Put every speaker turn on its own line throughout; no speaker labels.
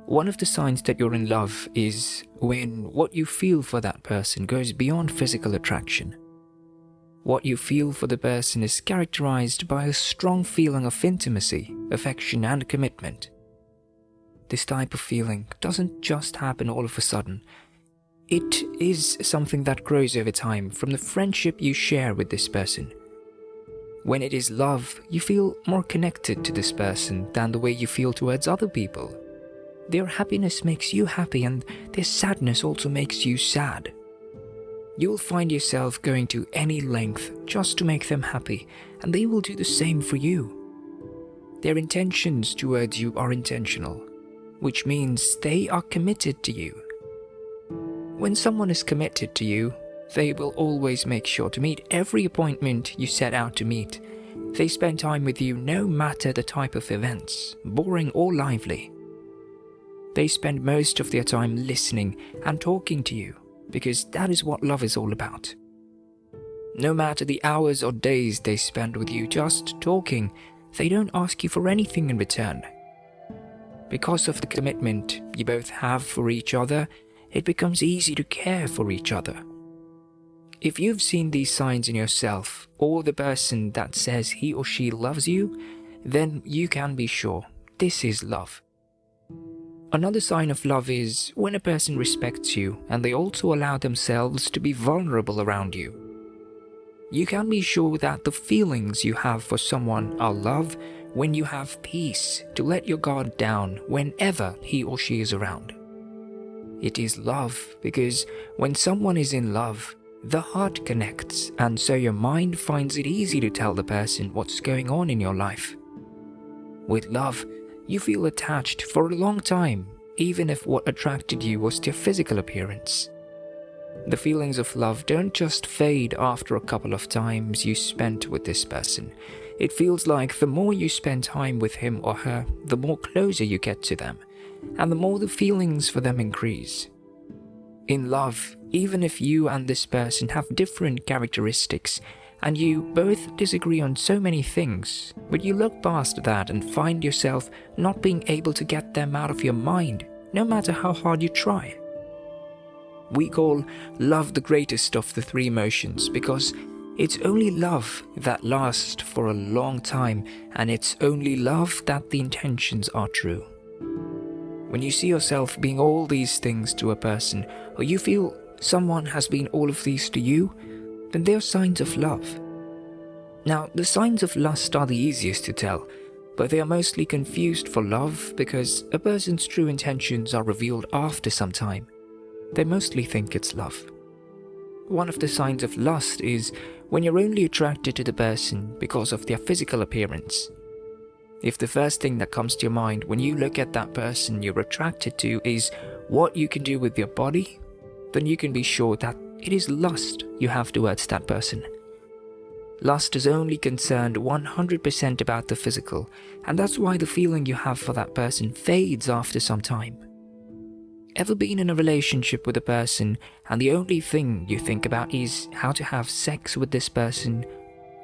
One of the signs that you're in love is when what you feel for that person goes beyond physical attraction. What you feel for the person is characterized by a strong feeling of intimacy, affection, and commitment. This type of feeling doesn't just happen all of a sudden. It is something that grows over time from the friendship you share with this person. When it is love, you feel more connected to this person than the way you feel towards other people. Their happiness makes you happy, and their sadness also makes you sad. You'll find yourself going to any length just to make them happy, and they will do the same for you. Their intentions towards you are intentional, which means they are committed to you. When someone is committed to you, they will always make sure to meet every appointment you set out to meet. They spend time with you no matter the type of events, boring or lively. They spend most of their time listening and talking to you, because that is what love is all about. No matter the hours or days they spend with you just talking, they don't ask you for anything in return. Because of the commitment you both have for each other, it becomes easy to care for each other. If you've seen these signs in yourself or the person that says he or she loves you, then you can be sure this is love. Another sign of love is when a person respects you and they also allow themselves to be vulnerable around you. You can be sure that the feelings you have for someone are love when you have peace to let your guard down whenever he or she is around. It is love because when someone is in love, the heart connects, and so your mind finds it easy to tell the person what's going on in your life. With love, you feel attached for a long time, even if what attracted you was their physical appearance. The feelings of love don't just fade after a couple of times you spent with this person. It feels like the more you spend time with him or her, the more closer you get to them, and the more the feelings for them increase. In love, even if you and this person have different characteristics, and you both disagree on so many things, but you look past that and find yourself not being able to get them out of your mind, no matter how hard you try. We call love the greatest of the three emotions because it's only love that lasts for a long time, and it's only love that the intentions are true. When you see yourself being all these things to a person, or you feel someone has been all of these to you, then they are signs of love. Now, the signs of lust are the easiest to tell, but they are mostly confused for love because a person's true intentions are revealed after some time. They mostly think it's love. One of the signs of lust is when you're only attracted to the person because of their physical appearance. If the first thing that comes to your mind when you look at that person you're attracted to is what you can do with your body, then you can be sure that it is lust you have towards that person. Lust is only concerned 100% about the physical, and that's why the feeling you have for that person fades after some time. Ever been in a relationship with a person and the only thing you think about is how to have sex with this person,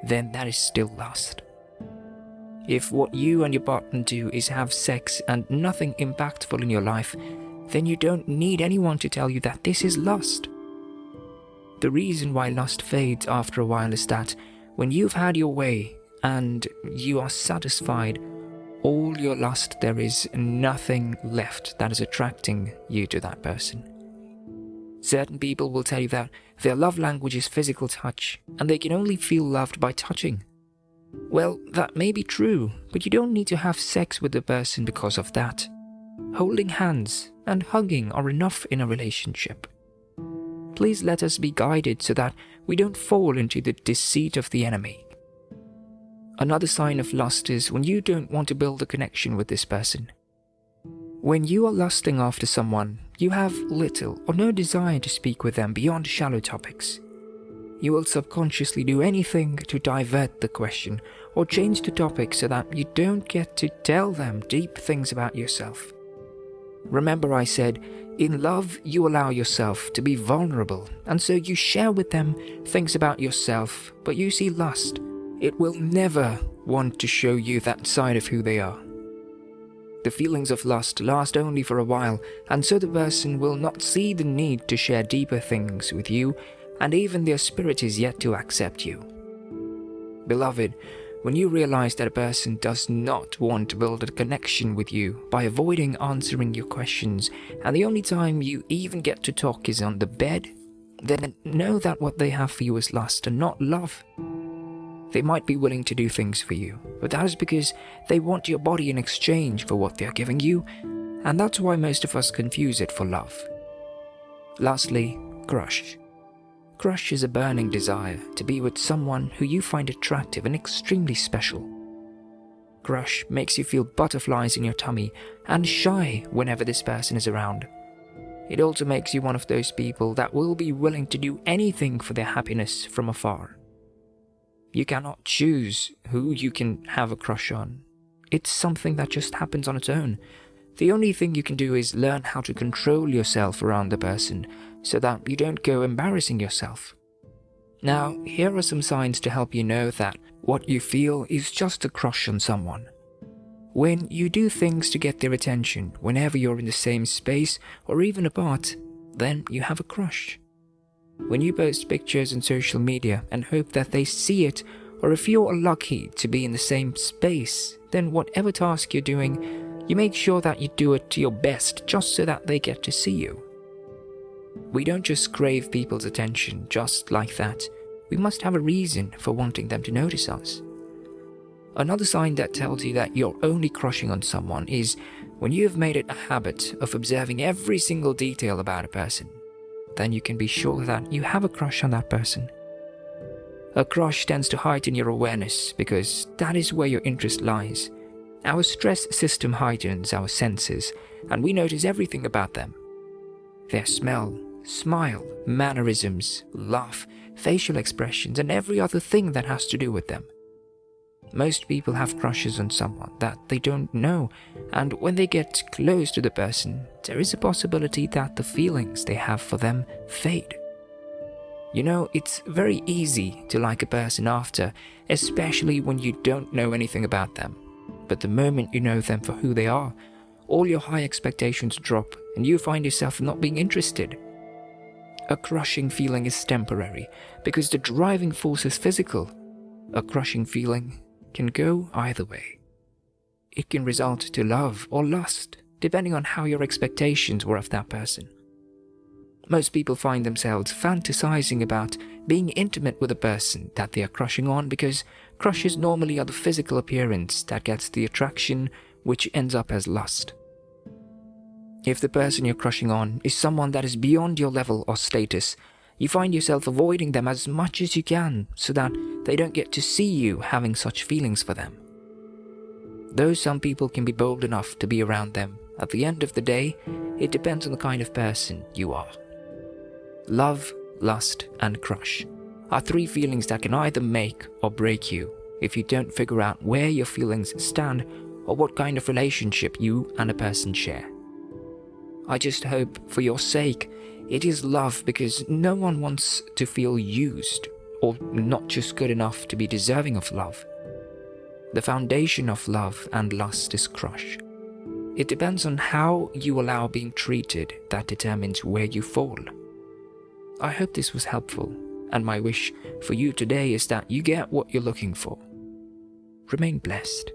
then that is still lust. If what you and your partner do is have sex and nothing impactful in your life, then you don't need anyone to tell you that this is lust. The reason why lust fades after a while is that when you've had your way and you are satisfied, all your lust, there is nothing left that is attracting you to that person. Certain people will tell you that their love language is physical touch and they can only feel loved by touching. Well, that may be true, but you don't need to have sex with the person because of that. Holding hands and hugging are enough in a relationship. Please let us be guided so that we don't fall into the deceit of the enemy. Another sign of lust is when you don't want to build a connection with this person. When you are lusting after someone, you have little or no desire to speak with them beyond shallow topics. You will subconsciously do anything to divert the question or change the topic so that you don't get to tell them deep things about yourself. Remember I said, in love you allow yourself to be vulnerable, and so you share with them things about yourself, but you see lust. It will never want to show you that side of who they are. The feelings of lust last only for a while, and so the person will not see the need to share deeper things with you, and even their spirit is yet to accept you. Beloved, when you realize that a person does not want to build a connection with you by avoiding answering your questions, and the only time you even get to talk is on the bed, then know that what they have for you is lust and not love. They might be willing to do things for you, but that is because they want your body in exchange for what they are giving you, and that's why most of us confuse it for love. Lastly, crush. Crush is a burning desire to be with someone who you find attractive and extremely special. Crush makes you feel butterflies in your tummy and shy whenever this person is around. It also makes you one of those people that will be willing to do anything for their happiness from afar. You cannot choose who you can have a crush on. It's something that just happens on its own. The only thing you can do is learn how to control yourself around the person so that you don't go embarrassing yourself. Now, here are some signs to help you know that what you feel is just a crush on someone. When you do things to get their attention whenever you're in the same space or even apart, then you have a crush. When you post pictures on social media and hope that they see it, or if you're lucky to be in the same space, then whatever task you're doing, you make sure that you do it to your best just so that they get to see you. We don't just crave people's attention just like that. We must have a reason for wanting them to notice us. Another sign that tells you that you're only crushing on someone is when you have made it a habit of observing every single detail about a person. Then you can be sure that you have a crush on that person. A crush tends to heighten your awareness because that is where your interest lies. Our stress system heightens our senses, and we notice everything about them. Their smell, smile, mannerisms, laugh, facial expressions, and every other thing that has to do with them. Most people have crushes on someone that they don't know, and when they get close to the person, there is a possibility that the feelings they have for them fade. You know, it's very easy to like a person after, especially when you don't know anything about them. But the moment you know them for who they are, all your high expectations drop and you find yourself not being interested. A crushing feeling is temporary because the driving force is physical. A crushing feeling can go either way. It can result to love or lust, depending on how your expectations were of that person. Most people find themselves fantasizing about being intimate with a person that they are crushing on because crushes normally are the physical appearance that gets the attraction, which ends up as lust. If the person you're crushing on is someone that is beyond your level or status, you find yourself avoiding them as much as you can so that they don't get to see you having such feelings for them. Though some people can be bold enough to be around them, at the end of the day, it depends on the kind of person you are. Love, lust, and crush are three feelings that can either make or break you if you don't figure out where your feelings stand or what kind of relationship you and a person share. I just hope, for your sake, it is love because no one wants to feel used or not just good enough to be deserving of love. The foundation of love and lust is crush. It depends on how you allow being treated that determines where you fall. I hope this was helpful, and my wish for you today is that you get what you're looking for. Remain blessed.